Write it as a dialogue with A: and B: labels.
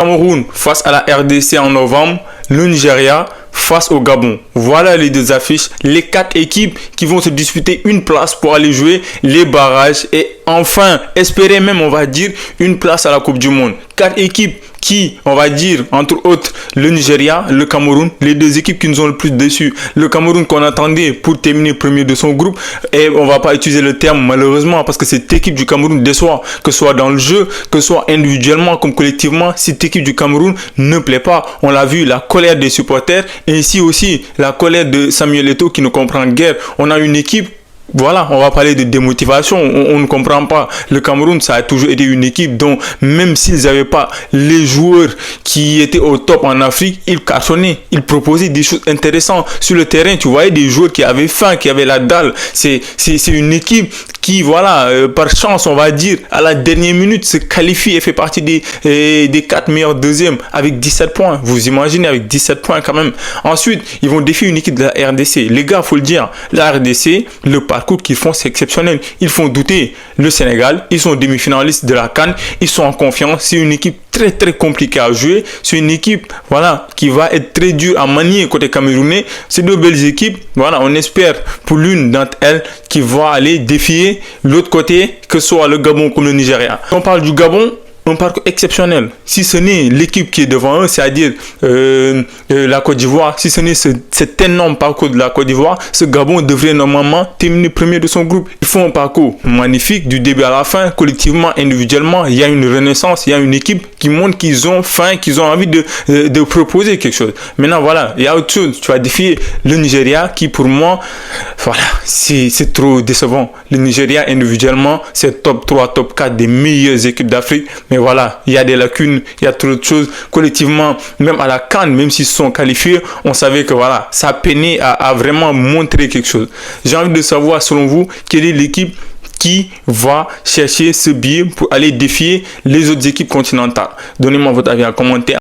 A: Cameroun face à la RDC en novembre, le Nigeria face au Gabon. Voilà les deux affiches, les 4 équipes qui vont se disputer une place pour aller jouer les barrages et enfin espérer même, on va dire, une place à la Coupe du Monde. 4 équipes qui, on va dire, entre autres, le Nigeria, le Cameroun, les deux équipes qui nous ont le plus déçus. Le Cameroun qu'on attendait pour terminer premier de son groupe, et on va pas utiliser le terme malheureusement parce que cette équipe du Cameroun déçoit, que ce soit dans le jeu, que ce soit individuellement comme collectivement, cette équipe du Cameroun ne plaît pas. On l'a vu, la colère des supporters, et ici aussi la colère de Samuel Eto'o qui ne comprend guère. On a une équipe. Voilà, on va parler de démotivation, on ne comprend pas. Le Cameroun, ça a toujours été une équipe dont, même s'ils n'avaient pas les joueurs qui étaient au top en Afrique, ils cartonnaient, ils proposaient des choses intéressantes. Sur le terrain, tu voyais des joueurs qui avaient faim, qui avaient la dalle. C'est une équipe qui, voilà, par chance, on va dire, à la dernière minute, se qualifie et fait partie des 4 meilleurs deuxièmes avec 17 points. Vous imaginez, avec 17 points quand même. Ensuite, ils vont défier une équipe de la RDC. Les gars, faut le dire, la RDC, le parcours qu'ils font, c'est exceptionnel. Ils font douter le Sénégal. Ils sont demi-finalistes de la CAN. Ils sont en confiance. C'est une équipe très très compliquée à jouer. C'est une équipe, voilà, qui va être très dure à manier côté camerounais. C'est deux belles équipes. Voilà, on espère pour l'une d'entre elles qui va aller défier l'autre côté, que ce soit le Gabon comme le Nigeria. Quand on parle du Gabon, un parcours exceptionnel. Si ce n'est l'équipe qui est devant eux, c'est-à-dire la Côte d'Ivoire, si ce n'est cet énorme parcours de la Côte d'Ivoire, ce Gabon devrait normalement terminer premier de son groupe. Ils font un parcours magnifique du début à la fin, collectivement, individuellement. Il y a une renaissance, il y a une équipe qui montre qu'ils ont faim, qu'ils ont envie de proposer quelque chose. Maintenant, voilà, il y a autre chose. Tu vas défier le Nigeria qui, pour moi, voilà, c'est trop décevant. Le Nigeria, individuellement, c'est top 3, top 4 des meilleures équipes d'Afrique. Mais voilà, il y a des lacunes, il y a trop de choses. Collectivement, même à la CAN, même s'ils se sont qualifiés, on savait que voilà, ça peinait à vraiment montrer quelque chose. J'ai envie de savoir, selon vous, quelle est l'équipe qui va chercher ce billet pour aller défier les autres équipes continentales. Donnez-moi votre avis en commentaire.